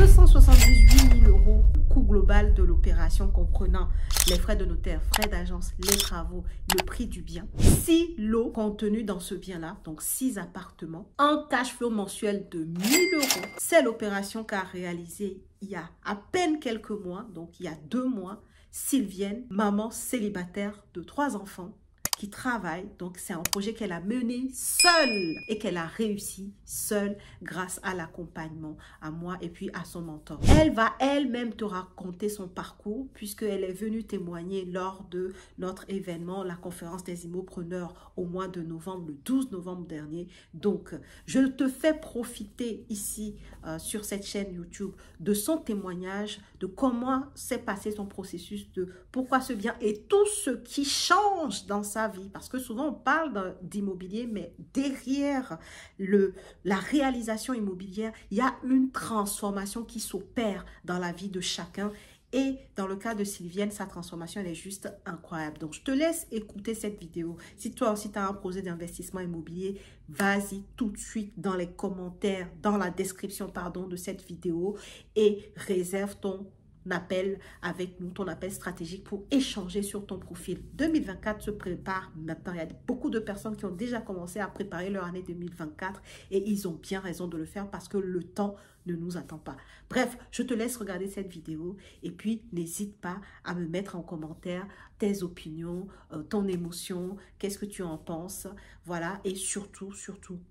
278 000 euros, le coût global de l'opération comprenant les frais de notaire, frais d'agence, les travaux, le prix du bien. 6 lots contenus dans ce bien-là, donc 6 appartements, un cash flow mensuel de 1 000 euros. C'est l'opération qu'a réalisée il y a à peine quelques mois, donc il y a 2 mois, Sylvienne, maman célibataire de 3 enfants, qui travaille. Donc, c'est un projet qu'elle a mené seule et qu'elle a réussi seule grâce à l'accompagnement, à moi et puis à son mentor. Elle va elle-même te raconter son parcours puisqu'elle est venue témoigner lors de notre événement, la conférence des immopreneurs au mois de novembre, le 12 novembre dernier. Donc, je te fais profiter ici sur cette chaîne YouTube de son témoignage, de comment s'est passé son processus, de pourquoi ce bien et tout ce qui change dans sa vie, parce que souvent on parle d'immobilier, mais derrière la réalisation immobilière, il y a une transformation qui s'opère dans la vie de chacun. Et dans le cas de Sylvienne, sa transformation, elle est juste incroyable. Donc, je te laisse écouter cette vidéo. Si toi aussi, tu as un projet d'investissement immobilier, vas-y tout de suite dans les commentaires, dans la description, pardon, de cette vidéo et réserve ton appel avec nous, ton appel stratégique pour échanger sur ton profil. 2024 se prépare maintenant. Il y a beaucoup de personnes qui ont déjà commencé à préparer leur année 2024 et ils ont bien raison de le faire parce que le temps ne nous attend pas. Bref, je te laisse regarder cette vidéo et puis n'hésite pas à me mettre en commentaire tes opinions, ton émotion, qu'est-ce que tu en penses, voilà, et surtout,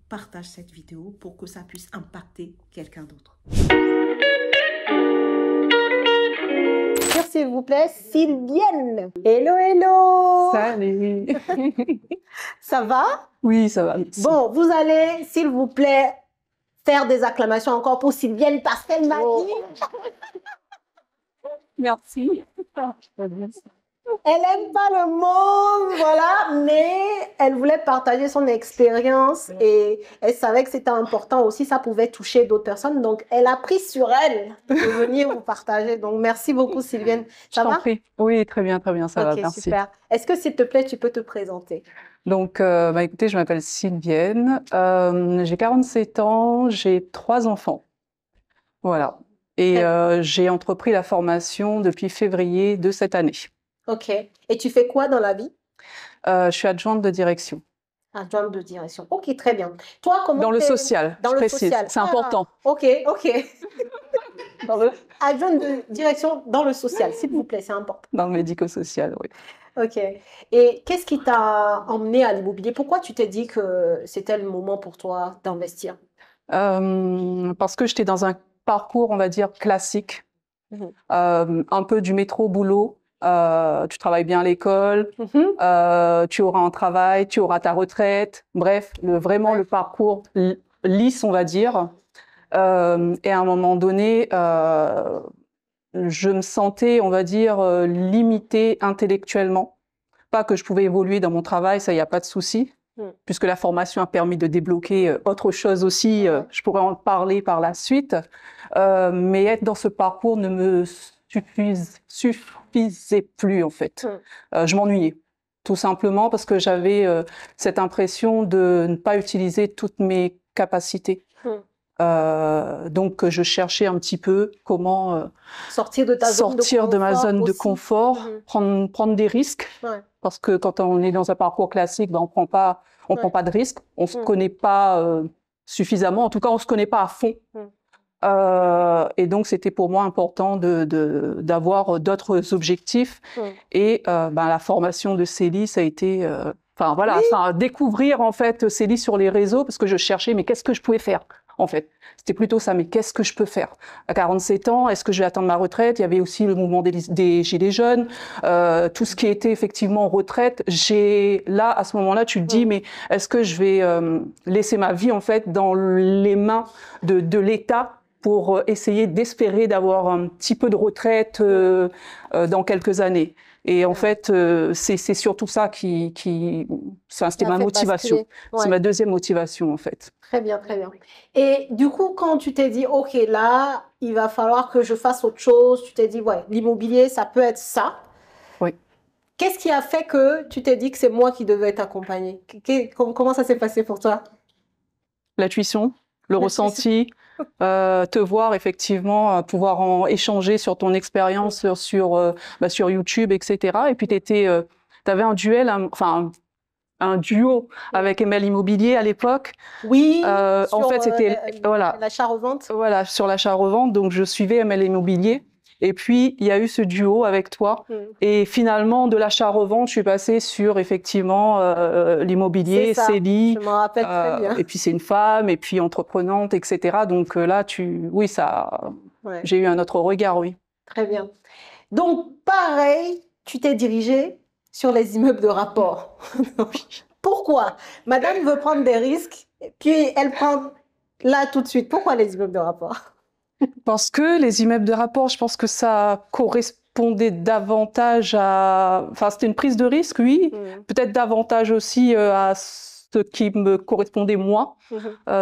partage cette vidéo pour que ça puisse impacter quelqu'un d'autre. S'il vous plaît, Sylvienne. Hello, hello. Salut. Ça va? Oui, ça va. Merci. Bon, vous allez, s'il vous plaît, faire des acclamations encore pour Sylvienne parce qu'elle m'a dit. Merci. Elle n'aime pas le monde, voilà, mais elle voulait partager son expérience et elle savait que c'était important aussi, ça pouvait toucher d'autres personnes. Donc, elle a pris sur elle de venir vous partager. Donc, merci beaucoup, Sylvienne. Ça va? Oui, très bien, ça va, merci. Super. Est-ce que, s'il te plaît, tu peux te présenter? Donc, écoutez, je m'appelle Sylvienne, j'ai 47 ans, j'ai 3 enfants. Voilà. Et j'ai entrepris la formation depuis février de cette année. Ok. Et tu fais quoi dans la vie? Je suis adjointe de direction. Adjointe de direction. Ok, très bien. Toi, comment dans le social, dans je le précise. social. C'est important. Ok. Adjointe de direction dans le social, s'il vous plaît, c'est important. Dans le médico-social, oui. Ok. Et qu'est-ce qui t'a emmené à l'immobilier? Pourquoi tu t'es dit que c'était le moment pour toi d'investir? Parce que j'étais dans un parcours, on va dire, classique. Un peu du métro boulot. Tu travailles bien à l'école, tu auras un travail, tu auras ta retraite, bref, vraiment le parcours lisse, on va dire. Et à un moment donné, je me sentais, on va dire, limitée intellectuellement. Pas que je pouvais évoluer dans mon travail, ça, il n'y a pas de souci, puisque la formation a permis de débloquer autre chose aussi, je pourrais en parler par la suite. Mais être dans ce parcours ne me suffisait plus, en fait. Je m'ennuyais, tout simplement parce que j'avais cette impression de ne pas utiliser toutes mes capacités. Donc, je cherchais un petit peu comment sortir de ma zone de confort, prendre des risques. Parce que quand on est dans un parcours classique, ben, on prend pas de risques, on se connaît pas suffisamment, en tout cas, on se connaît pas à fond. Et donc, c'était pour moi important d'avoir d'autres objectifs. Et la formation de Célie, ça a été... découvrir en fait Célie sur les réseaux, parce que je cherchais, mais qu'est-ce que je pouvais faire en fait? C'était plutôt ça, mais qu'est-ce que je peux faire? À 47 ans, est-ce que je vais attendre ma retraite? Il y avait aussi le mouvement des Gilets jaunes, tout ce qui était effectivement retraite. Là, à ce moment-là, tu te dis, mais est-ce que je vais laisser ma vie en fait dans les mains de l'État pour essayer d'espérer d'avoir un petit peu de retraite dans quelques années? Et en fait, c'est surtout ça c'était ma motivation. C'est ma deuxième motivation, en fait. Très bien, très bien. Et du coup, quand tu t'es dit, OK, là, il va falloir que je fasse autre chose, tu t'es dit, ouais, l'immobilier, ça peut être ça. Oui. Qu'est-ce qui a fait que tu t'es dit que c'est moi qui devais t'accompagner? Comment ça s'est passé pour toi? L'intuition, le ressenti. te voir effectivement, pouvoir échanger sur ton expérience sur YouTube, etc. Et puis t'avais un duo avec ML Immobilier à l'époque. Oui, en fait, c'était l'achat-revente. Voilà, sur l'achat-revente. Donc, je suivais ML Immobilier. Et puis, il y a eu ce duo avec toi. Et finalement, de l'achat-revente, je suis passée sur, effectivement, l'immobilier, Célie. Je m'en rappelle très bien. Et puis, c'est une femme, et puis entreprenante, etc. Donc là, j'ai eu un autre regard, oui. Très bien. Donc, pareil, tu t'es dirigée sur les immeubles de rapport. Pourquoi? Madame veut prendre des risques, puis elle prend là tout de suite. Pourquoi les immeubles de rapport? Parce que les immeubles de rapport, je pense que ça correspondait davantage à... Enfin, c'était une prise de risque, oui. Peut-être davantage aussi à ce qui me correspondait moi,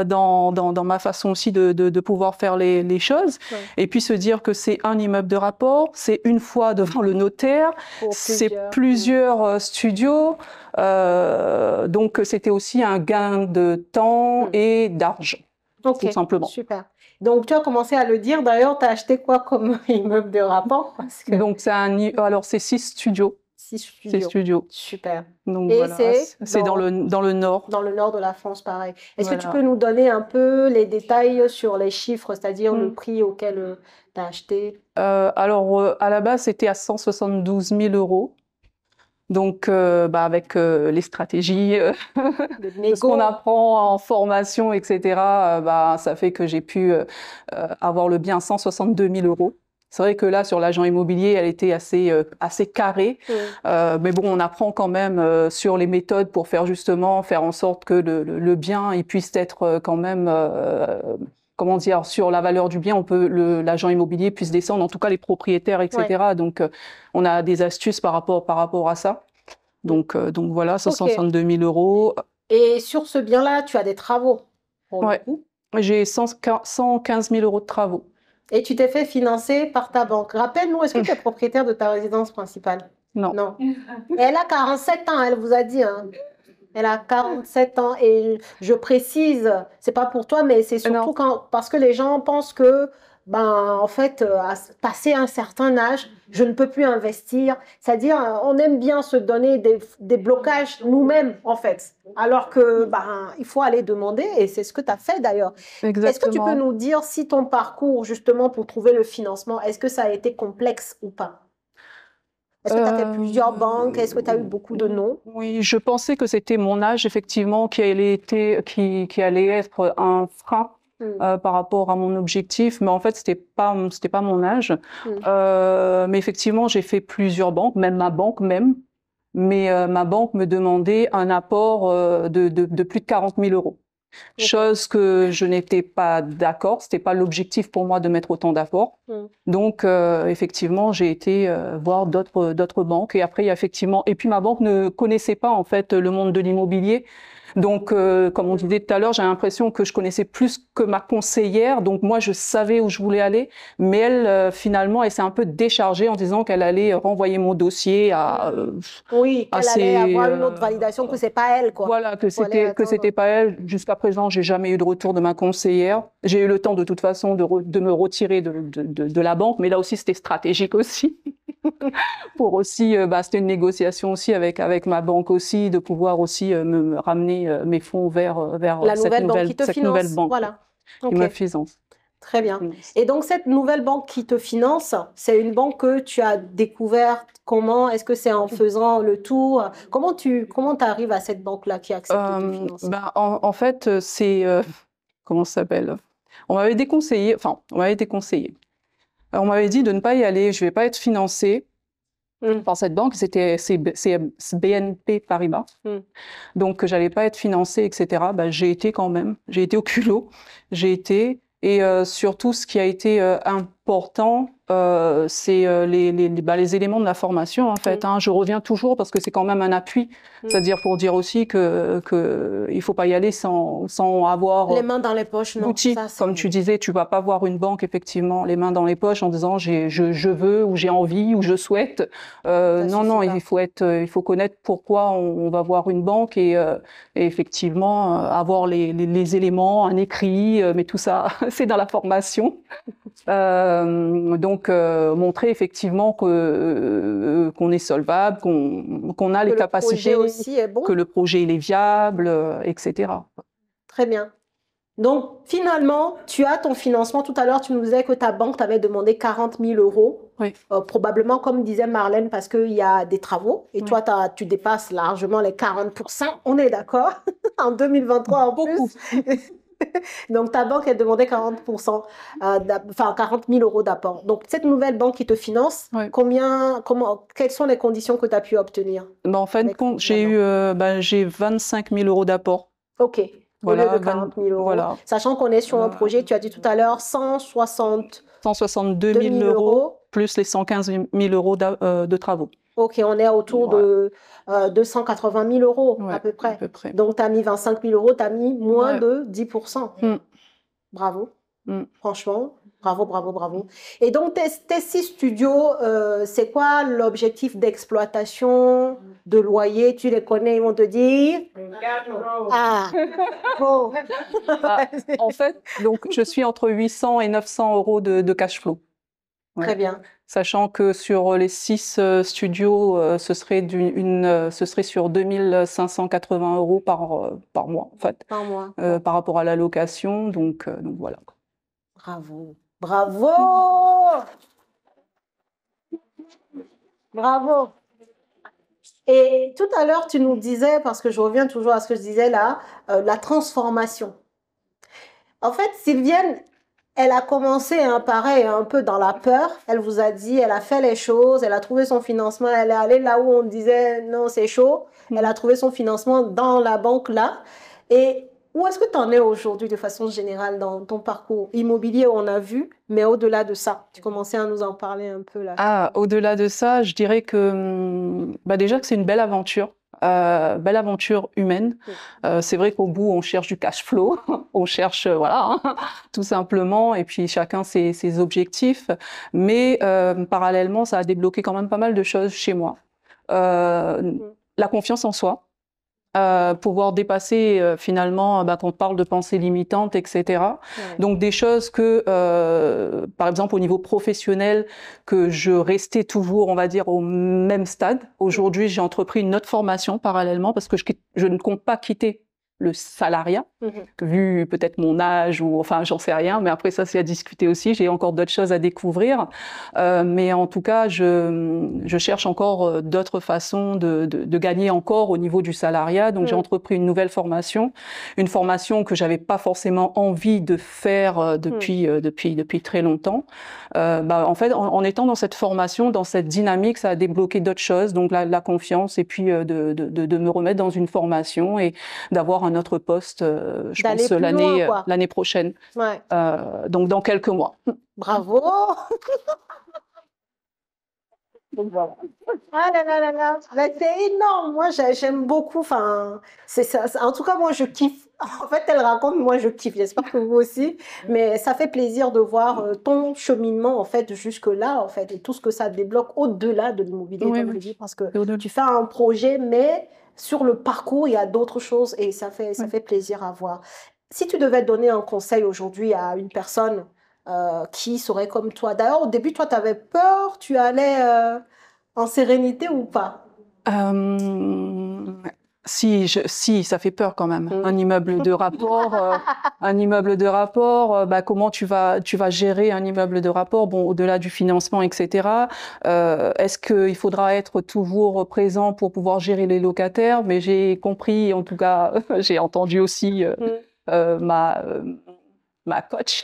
dans ma façon aussi de pouvoir faire les choses. Et puis se dire que c'est un immeuble de rapport, c'est une fois devant le notaire, c'est plusieurs studios. Donc, c'était aussi un gain de temps et d'argent, tout simplement. Super. Donc, tu as commencé à le dire. D'ailleurs, tu as acheté quoi comme immeuble de rapport? Donc, alors, c'est 6 studios. 6 studios. 6 studios. Super. Donc, et voilà. C'est dans le nord. Dans le nord de la France, pareil. Est-ce que tu peux nous donner un peu les détails sur les chiffres, c'est-à-dire le prix auquel tu as acheté? Alors, à la base, c'était à 172 000 €. Donc, avec les stratégies, ce qu'on apprend en formation, etc., ça fait que j'ai pu avoir le bien à 162 000 €. C'est vrai que là, sur l'agent immobilier, elle était assez carrée. Mais bon, on apprend quand même sur les méthodes pour faire en sorte que le bien il puisse être quand même... comment dire, sur la valeur du bien, l'agent immobilier puisse descendre, en tout cas les propriétaires, etc. Donc, on a des astuces par rapport à ça. Donc voilà, 162 000 €. Et sur ce bien-là, tu as des travaux? J'ai 115 000 € de travaux. Et tu t'es fait financer par ta banque. Rappelle-nous, est-ce que tu es propriétaire de ta résidence principale? Non. Elle a 47 ans, elle vous a dit, hein. Elle a 47 ans et je précise, c'est pas pour toi, mais c'est surtout parce que les gens pensent que, en fait, passer un certain âge, je ne peux plus investir. C'est-à-dire, on aime bien se donner des blocages nous-mêmes, en fait. Alors que, il faut aller demander et c'est ce que tu as fait d'ailleurs. Est-ce que tu peux nous dire si ton parcours, justement, pour trouver le financement, est-ce que ça a été complexe ou pas? Est-ce que tu as fait plusieurs banques? Est-ce que tu as eu beaucoup de noms? Oui, je pensais que c'était mon âge, effectivement, qui allait être un frein par rapport à mon objectif. Mais en fait, c'était pas mon âge. Mais effectivement, j'ai fait plusieurs banques, même ma banque même. Mais ma banque me demandait un apport de plus de 40 000 €. Chose que je n'étais pas d'accord, c'était pas l'objectif pour moi de mettre autant d'apports. Donc effectivement, j'ai été voir d'autres banques et après et puis ma banque ne connaissait pas en fait le monde de l'immobilier. Donc, comme on disait tout à l'heure, j'ai l'impression que je connaissais plus que ma conseillère. Donc, moi, je savais où je voulais aller. Mais elle, finalement, elle s'est un peu déchargée en disant qu'elle allait renvoyer mon dossier à... oui, qu'elle allait avoir une autre validation, que c'est pas elle, quoi. Voilà, que c'était pas elle. Jusqu'à présent, j'ai jamais eu de retour de ma conseillère. J'ai eu le temps, de toute façon, de me retirer de la banque. Mais là aussi, c'était stratégique aussi. Pour aussi, c'était une négociation aussi avec ma banque aussi, de pouvoir aussi me ramener mes fonds vers cette nouvelle banque qui me finance. Très bien. Et donc, cette nouvelle banque qui te finance, c'est une banque que tu as découverte comment? Est-ce que c'est en faisant le tour? Comment tu arrives à cette banque-là qui accepte de te financer? En fait, comment ça s'appelle? On m'avait déconseillé. On m'avait dit de ne pas y aller, je ne vais pas être financée par cette banque, c'est BNP Paribas. Donc, je n'allais pas être financée, etc. J'ai été quand même, j'ai été au culot, et surtout, ce qui a été important, c'est les éléments de la formation, en fait. Je reviens toujours parce que c'est quand même un appui. C'est-à-dire pour dire aussi que il faut pas y aller sans avoir les mains dans les poches, non. L'outil, comme tu disais, tu vas pas voir une banque, effectivement, les mains dans les poches en disant je veux, ou j'ai envie, ou je souhaite. Non, il faut connaître pourquoi on va voir une banque et effectivement avoir les éléments, un écrit, mais tout ça, c'est dans la formation. Donc montrer effectivement qu'on est solvable, qu'on a les capacités, aussi est bon. que le projet il est viable, etc. Très bien. Donc finalement, tu as ton financement. Tout à l'heure, tu nous disais que ta banque t'avait demandé 40 000 euros. Oui. Probablement, comme disait Marlène, parce qu'il y a des travaux. Et toi, tu dépasses largement les 40%. On est d'accord? En 2023, en Beaucoup. plus. Donc, ta banque a demandé 40%, enfin 40 000 euros d'apport. Donc, cette nouvelle banque qui te finance, quelles sont les conditions que tu as pu obtenir? En fin de compte, j'ai 25 000 euros d'apport. OK. Voilà, au lieu de 40 000 euros. Voilà. Sachant qu'on est sur un projet, tu as dit tout à l'heure, 162 000 euros plus les 115 000 euros de travaux. OK, on est autour de 280 000 euros à peu près. Donc, tu as mis 25 000 euros, tu as mis moins de 10%. Bravo. Franchement, bravo. Et donc, tes 6 studios, c'est quoi l'objectif d'exploitation, de loyer? Tu les connais, ils vont te dire? Bon. En fait, donc, je suis entre 800 et 900 euros de cash flow. Très bien. Sachant que sur les 6 studios, ce serait sur 2580 euros par mois, en fait. Par mois. Par rapport à la location, donc voilà. Bravo. Bravo. Et tout à l'heure, tu nous disais, parce que je reviens toujours à ce que je disais là, la transformation. En fait, Sylvienne, elle a commencé, pareil, un peu dans la peur. Elle vous a dit, elle a fait les choses, elle a trouvé son financement, elle est allée là où on disait, non, c'est chaud. Elle a trouvé son financement dans la banque là. Et où est-ce que tu en es aujourd'hui de façon générale dans ton parcours immobilier, on a vu, mais au-delà de ça, tu commençais à nous en parler un peu là. Au-delà de ça, je dirais que déjà que c'est une belle aventure humaine. C'est vrai qu'au bout, on cherche du cash flow, on cherche, tout simplement, et puis chacun ses objectifs. Mais parallèlement, ça a débloqué quand même pas mal de choses chez moi. La confiance en soi. Pouvoir dépasser finalement quand on parle de pensée limitante, etc. Donc des choses que par exemple au niveau professionnel, que je restais toujours, on va dire, au même stade. Aujourd'hui, j'ai entrepris une autre formation parallèlement parce que je ne compte pas quitter le salariat, vu peut-être mon âge ou enfin j'en sais rien, mais après ça c'est à discuter aussi, j'ai encore d'autres choses à découvrir, mais en tout cas je cherche encore d'autres façons de gagner encore au niveau du salariat, donc j'ai entrepris une nouvelle formation, une formation que j'avais pas forcément envie de faire depuis très longtemps. En fait en étant dans cette formation, dans cette dynamique, ça a débloqué d'autres choses, donc la confiance et puis de me remettre dans une formation et d'avoir un autre poste, je pense, l'année prochaine. Donc, dans quelques mois. Bravo. Donc, voilà. Ah là là là là. C'est énorme. Moi, j'aime beaucoup. Enfin, en tout cas, moi, je kiffe. En fait, elle raconte, moi, je kiffe. J'espère que vous aussi. Mais ça fait plaisir de voir ton cheminement, en fait, jusque-là, en fait, et tout ce que ça débloque au-delà de l'immobilier, comme je dis, parce que tu fais un projet, mais sur le parcours, il y a d'autres choses et ça fait plaisir à voir. Si tu devais donner un conseil aujourd'hui à une personne qui serait comme toi, d'ailleurs, au début, toi, tu avais peur, tu allais en sérénité ou pas? Si, ça fait peur quand même. Un immeuble de rapport, comment tu vas gérer un immeuble de rapport, bon, au-delà du financement, etc. Est-ce qu'il faudra être toujours présent pour pouvoir gérer les locataires? Mais j'ai compris, en tout cas, j'ai entendu aussi ma coach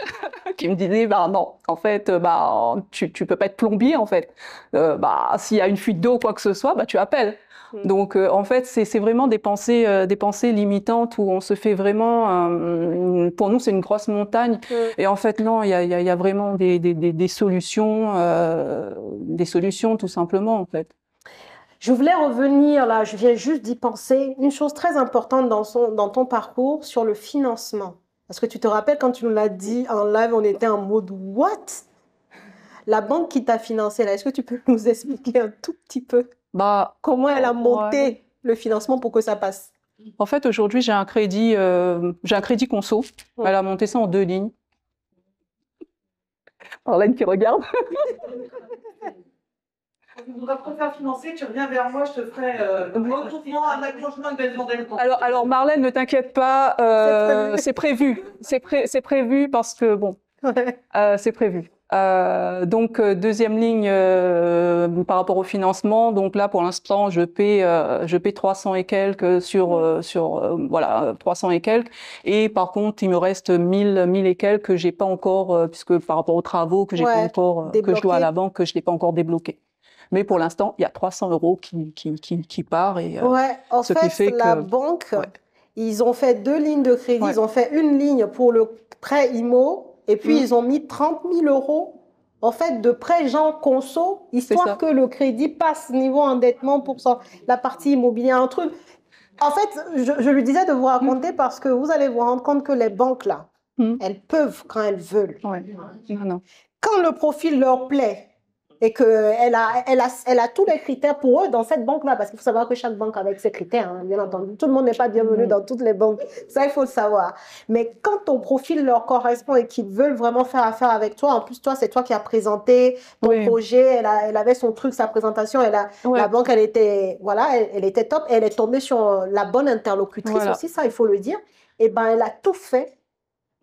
qui me disait bah non, en fait bah tu peux pas être plombier en fait. Bah s'il y a une fuite d'eau ou quoi que ce soit, bah tu appelles. Donc en fait c'est vraiment des pensées limitantes où on se fait vraiment pour nous c'est une grosse montagne et en fait non, il y a vraiment des solutions tout simplement en fait. Je voulais revenir là, je viens juste d'y penser, une chose très importante dans ton parcours sur le financement. Parce que tu te rappelles quand tu nous l'as dit en live, on était en mode « What ?» La banque qui t'a financé là, est-ce que tu peux nous expliquer un tout petit peu comment elle a monté le financement pour que ça passe? En fait, aujourd'hui, j'ai un crédit conso. Elle a monté ça en 2 lignes. Marlène qui regarde. Tu voudrais préférer financer, tu reviens vers moi, je te ferai un accrochement de belle. Alors Marlène, ne t'inquiète pas, c'est prévu. C'est prévu parce que bon, c'est prévu. Donc deuxième ligne par rapport au financement. Donc là pour l'instant je paie 300 et quelques voilà 300 et quelques. Et par contre il me reste 1000 et quelques que j'ai pas encore puisque par rapport aux travaux que j'ai pas encore que je dois à la banque que je n'ai pas encore débloqué. Mais pour l'instant, il y a 300 € qui part. Et, en fait, la banque, ils ont fait 2 lignes de crédit. Ils ont fait une ligne pour le prêt IMO et puis ils ont mis 30 000 € en fait, de prêt Jean Conso, histoire que le crédit passe niveau endettement pour la partie immobilière. Un truc. En fait, je lui disais de vous raconter parce que vous allez vous rendre compte que les banques, là, elles peuvent quand elles veulent. Quand le profil leur plaît, et qu'elle a tous les critères pour eux dans cette banque-là, parce qu'il faut savoir que chaque banque a avec ses critères, hein, bien entendu. Tout le monde n'est pas bienvenu dans toutes les banques, ça il faut le savoir. Mais quand ton profil leur correspond et qu'ils veulent vraiment faire affaire avec toi, en plus toi c'est toi qui as présenté ton projet, elle avait son truc, sa présentation, la banque elle était top, et elle est tombée sur la bonne interlocutrice aussi, ça il faut le dire, et ben elle a tout fait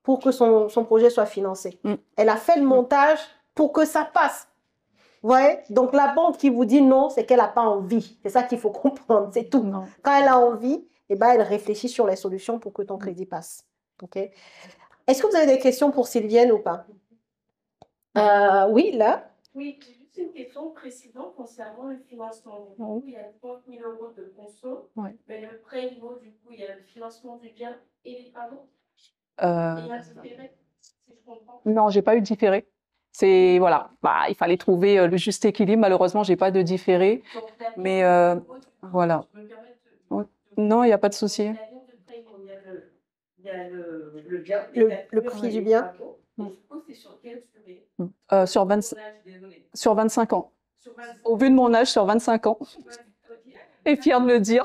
pour que son projet soit financé. Elle a fait le montage pour que ça passe. Vous voyez? Donc, la banque qui vous dit non, c'est qu'elle n'a pas envie. C'est ça qu'il faut comprendre, c'est tout. Quand elle a envie, eh ben, elle réfléchit sur les solutions pour que ton crédit passe. Okay? Est-ce que vous avez des questions pour Sylvienne ou pas? Oui, là. Oui, j'ai juste une question précédente concernant le financement. Du coup, il y a 30 000 € de conso, mais le prêt IMO, du coup, il y a le financement du bien et les travaux. Il y a un différé, si je comprends. Non, j'ai pas eu de différé. C'est voilà, il fallait trouver le juste équilibre. Malheureusement, j'ai pas de différé, mais voilà. Non, il n'y a pas de souci. Le prix du bien. Sur 25 ans. Au vu de mon âge, sur 25 ans. Et fière de le dire.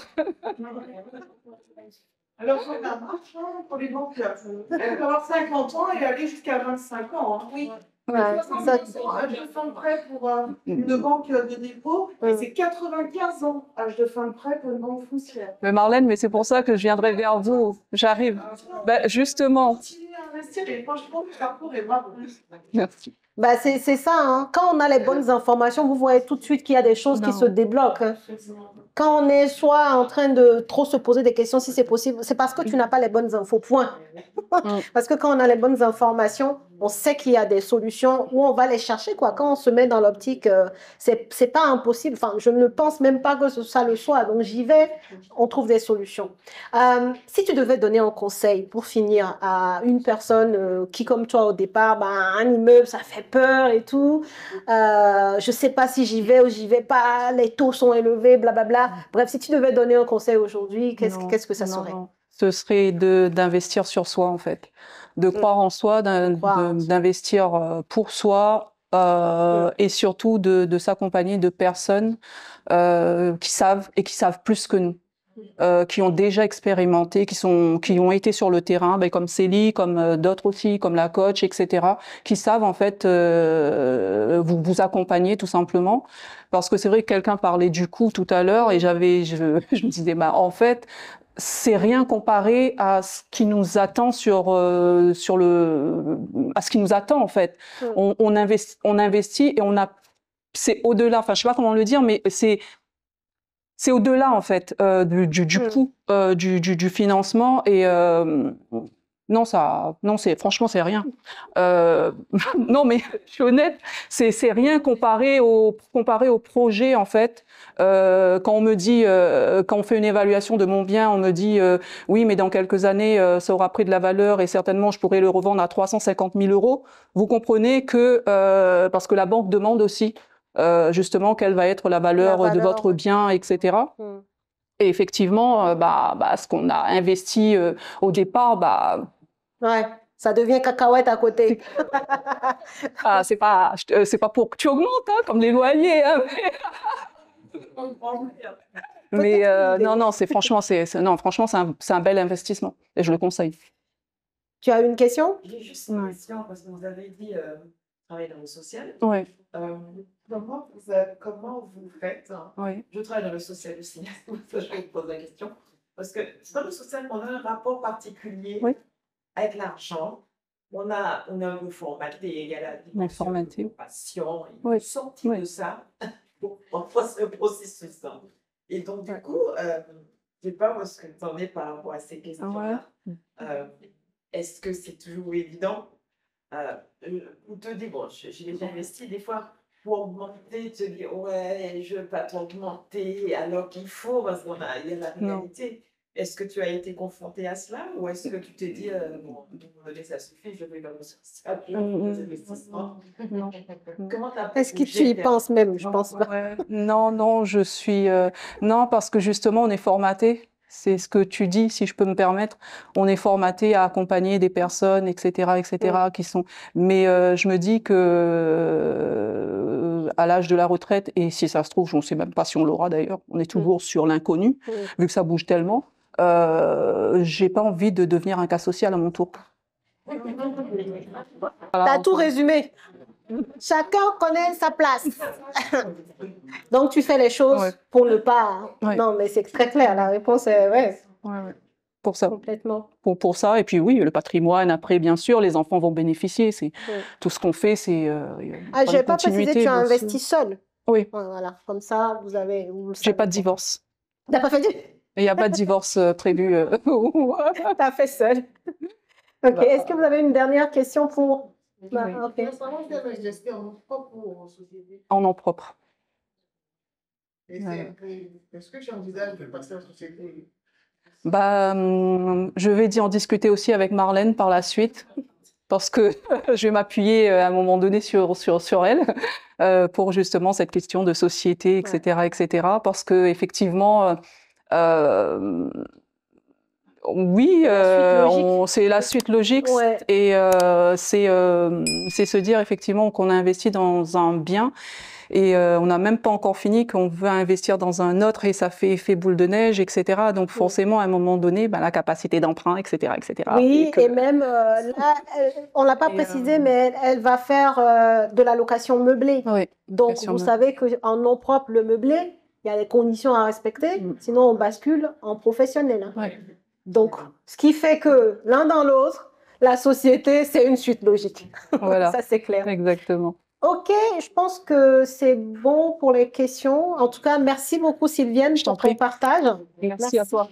Alors, ça marche pour les banques. Elle peut avoir 50 ans et aller jusqu'à 25 ans. Hein. Oui. Âge de fin de prêt pour une banque de dépôt, et c'est 95 ans, âge de fin de prêt pour une banque foncière. Mais Marlène, mais c'est pour ça que je viendrai vers vous. J'arrive. Justement. Continuez à investir et franchement, le parcours est bravo. Merci. C'est ça, hein. Quand on a les bonnes informations, vous voyez tout de suite qu'il y a des choses qui se débloquent. Hein. Quand on est soit en train de trop se poser des questions si c'est possible, c'est parce que tu n'as pas les bonnes infos, point. Parce que quand on a les bonnes informations, on sait qu'il y a des solutions où on va les chercher, quoi. Quand on se met dans l'optique, c'est pas impossible. Enfin, je ne pense même pas que ça le soit. Donc, j'y vais, on trouve des solutions. Si tu devais donner un conseil pour finir à une personne qui, comme toi au départ, un immeuble, ça fait peur et tout. Je sais pas si j'y vais ou j'y vais pas. Les taux sont élevés, blablabla. Bref, si tu devais donner un conseil aujourd'hui, qu'est-ce que ça serait? Ce serait d'investir sur soi, en fait. De croire en soi, d'investir pour soi et surtout de s'accompagner de personnes qui savent plus que nous. Qui ont déjà expérimenté, qui ont été sur le terrain, comme Célie, comme d'autres aussi, comme la coach, etc., qui savent en fait vous accompagner tout simplement. Parce que c'est vrai que quelqu'un parlait du coût tout à l'heure et je me disais, en fait, c'est rien comparé à ce qui nous attend à ce qui nous attend en fait. On investit et c'est au-delà. Enfin, je sais pas comment le dire, mais c'est au-delà en fait du coût du financement et Non, franchement, c'est rien. Non, mais je suis honnête, c'est rien comparé au projet, en fait. Quand on me dit, quand on fait une évaluation de mon bien, on me dit, oui, mais dans quelques années, ça aura pris de la valeur et certainement, je pourrais le revendre à 350 000 euros. Vous comprenez que, parce que la banque demande aussi, justement, quelle va être la valeur de votre bien, etc. Et effectivement, ce qu'on a investi au départ, ouais, ça devient cacahuète à côté. C'est pas pour que tu augmentes, hein, comme les loyers. Hein, mais non, franchement, c'est un bel investissement et je le conseille. Tu as une question? J'ai juste une question parce que vous avez dit travailler dans le social. Oui. Comment vous faites Oui. Je travaille dans le social aussi, je vous pose la question. Parce que dans le social, on a un rapport particulier avec l'argent. On a une formalité, il y a la dimension de passion, et sortir de ça, on passe le processus. Et donc, du coup, je ne sais pas ce que tu en es par rapport à ces questions-là. Est-ce que c'est toujours évident ou te dire, bon, j'ai investi des fois pour augmenter, te dire, ouais, je ne veux pas t'augmenter, alors qu'il faut, parce qu'il y a la réalité. Est-ce que tu as été confronté à cela ou est-ce que tu t'es dit, bon, ça suffit, je vais dans ça, non. Est-ce que tu y penses même? Je pense pas. Non, je suis... non, parce que justement, on est formaté. C'est ce que tu dis, si je peux me permettre. On est formaté à accompagner des personnes, etc., qui sont... Mais je me dis que à l'âge de la retraite, et si ça se trouve, je ne sais même pas si on l'aura d'ailleurs, on est toujours sur l'inconnu, vu que ça bouge tellement. J'ai pas envie de devenir un cas social à mon tour. T'as tout résumé. Chacun connaît sa place. Donc tu fais les choses pour ne pas. Non, mais c'est très clair. La réponse est pour ça. Complètement. Pour ça, et puis oui, le patrimoine, après, bien sûr, les enfants vont bénéficier. Tout ce qu'on fait, c'est... je n'ai pas précisé, tu as investi seul. Oui. Voilà, comme ça, vous avez... J'ai pas de divorce. T'as pas fait il n'y a pas de divorce prévu. T'as fait seul. Ok, est-ce que vous avez une dernière question pour... En nom propre. Est-ce que tu envisages de passer à la société? Je vais en discuter aussi avec Marlène par la suite, parce que je vais m'appuyer à un moment donné sur elle pour justement cette question de société, etc., parce que effectivement, oui, c'est la suite logique et c'est se dire effectivement qu'on a investi dans un bien. Et on n'a même pas encore fini qu'on veut investir dans un autre et ça fait effet boule de neige, etc. Donc forcément, à un moment donné, la capacité d'emprunt, etc. Oui, et même, là, on ne l'a pas précisé, mais elle va faire de la location meublée. Oui, donc, vous savez qu'en nom propre, le meublé, il y a des conditions à respecter, sinon on bascule en professionnel. Donc, ce qui fait que l'un dans l'autre, la société, c'est une suite logique. Voilà. Ça, c'est clair. Exactement. Ok, je pense que c'est bon pour les questions. En tout cas, merci beaucoup Sylviane pour ton partage. Merci à toi.